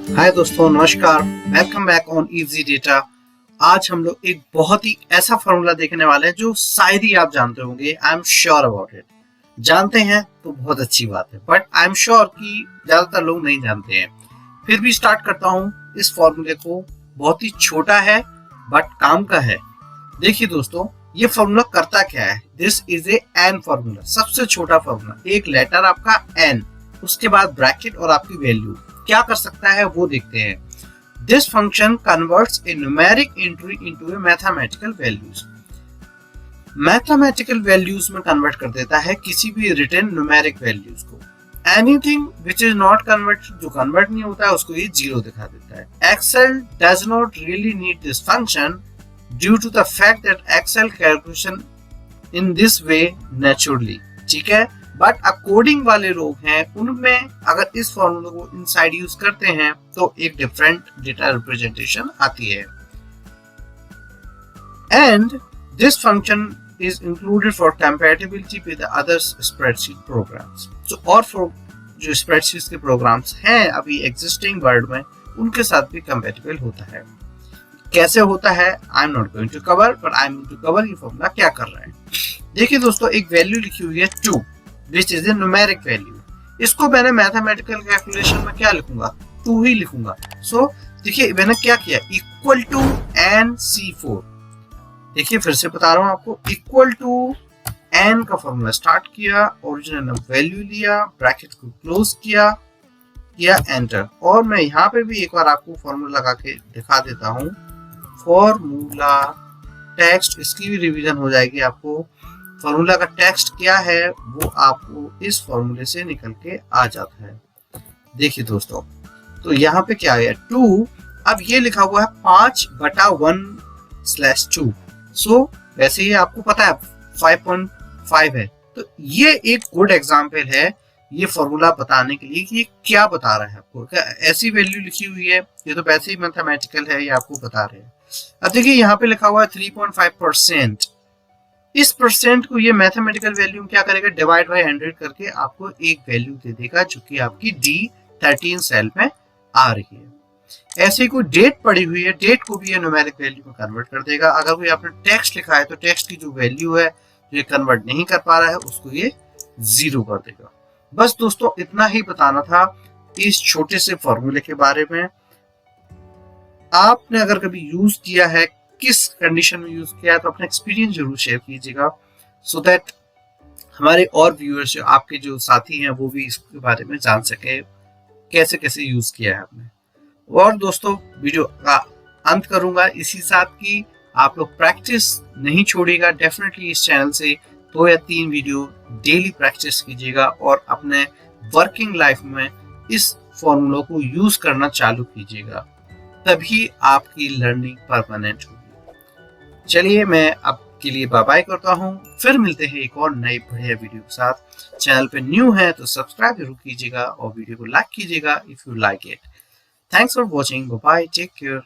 हाय दोस्तों, नमस्कार। Welcome back on easy data. आज हम लोग एक बहुत ही ऐसा फॉर्मूला देखने वाले हैं जो शायद ही आप जानते होंगे। I am sure about it. जानते हैं तो बहुत अच्छी बात है, बट आई एम श्योर कि ज्यादातर लोग नहीं जानते हैं। फिर भी स्टार्ट करता हूँ इस फॉर्मूले को। बहुत ही छोटा है बट काम का है। देखिए दोस्तों, ये फॉर्मूला करता क्या है। This is a N formula, सबसे छोटा फॉर्मूला। एक लेटर आपका एन, उसके बाद ब्रैकेट और आपकी वैल्यू। क्या कर सकता है वो देखते हैं। This function converts a numeric entry into a mathematical values. Mathematical values में कन्वर्ट कर देता है किसी भी रिटन न्यूमेरिक वैल्यूज को। Anything which is not convert, जो कन्वर्ट नहीं होता है, उसको ये जीरो दिखा देता है। Excel does not really need this function due to the fact that Excel calculation in this way naturally. ठीक है, बट अकोडिंग वाले लोग हैं, उनमें अगर इस फॉर्मूले को इनसाइड यूज करते हैं तो एक डिफरेंट डेटा रिप्रेजेंटेशन आती है। And this function is included for compatibility with other spreadsheet programs. और जो स्प्रेडशीट के प्रोग्राम्स हैं अभी एग्जिस्टिंग वर्ल्ड में, उनके साथ भी कंपैटिबल होता है। कैसे होता है I am not going to cover, but I am going to cover ये फॉर्मूला क्या कर रहा है। देखिए दोस्तों, एक वैल्यू लिखी हुई है 2 which is a numeric value। इसको मैंने मैथमेटिकल कैलकुलेशन में क्या लिखूंगा, 2 ही लिखूंगा। सो देखिए मैंने क्या किया, इक्वल टू एन C4। देखिए फिर से बता रहा हूं आपको, इक्वल टू एन का फॉर्मूला स्टार्ट किया, ओरिजिनल वैल्यू लिया, ब्रैकेट को क्लोज किया एंटर। और मैं यहाँ पे भी एक बार आपको फॉर्मूला लगा के दिखा देता हूँ। फॉर्मूला टेक्स्ट, इसकी भी रिवीजन हो जाएगी आपको। फॉर्मूला का टेक्स्ट क्या है वो आपको इस फॉर्मूले से निकल के आ जाता है। देखिए दोस्तों, तो यहाँ पे क्या है 2, अब ये लिखा हुआ है 5/1/2। सो वैसे ही आपको पता है 5.5 है। तो ये एक गुड एग्जाम्पल है ये फॉर्मूला बताने के लिए कि ये क्या बता रहा है आपको। क्या ऐसी वैल्यू लिखी हुई है, ये तो वैसे ही मैथमेटिकल है, ये आपको बता रहे हैं। अब देखिए यहाँ पे लिखा हुआ है 3.5%। इस परसेंट को ये मैथमेटिकल वैल्यू क्या करेगा, डिवाइड बाय 100 करके आपको एक वैल्यू दे देगा जो कि आपकी D13 सेल में आ रही है। ऐसे ही कोई डेट पड़ी हुई है, डेट को भी ये न्यूमेरिक वैल्यू में कन्वर्ट कर देगा। अगर कोई आपने टेक्स्ट लिखा है तो टेक्स्ट की जो वैल्यू है जो ये कन्वर्ट नहीं कर पा रहा है उसको ये 0 कर देगा। बस दोस्तों, इतना ही बताना था इस छोटे से फॉर्मूले के बारे में। आपने अगर कभी यूज किया है, किस कंडीशन में यूज किया है, तो अपना एक्सपीरियंस जरूर शेयर कीजिएगा, सो दैट हमारे और व्यूअर्स, जो आपके जो साथी हैं, वो भी इसके बारे में जान सके कैसे कैसे यूज किया है आपने। और दोस्तों, वीडियो का अंत करूंगा इसी साथ कि आप लोग प्रैक्टिस नहीं छोड़िएगा। डेफिनेटली इस चैनल से 2 या 3 वीडियो डेली प्रैक्टिस कीजिएगा और अपने वर्किंग लाइफ में इस फॉर्मूला को यूज करना चालू कीजिएगा, तभी आपकी लर्निंग परमानेंट होगी। चलिए मैं आपके लिए बाय बाय करता हूँ, फिर मिलते हैं एक और नई बढ़िया वीडियो के साथ। चैनल पे न्यू है तो सब्सक्राइब जरूर कीजिएगा और वीडियो को लाइक कीजिएगा if you like it. Thanks for watching, bye bye, take care.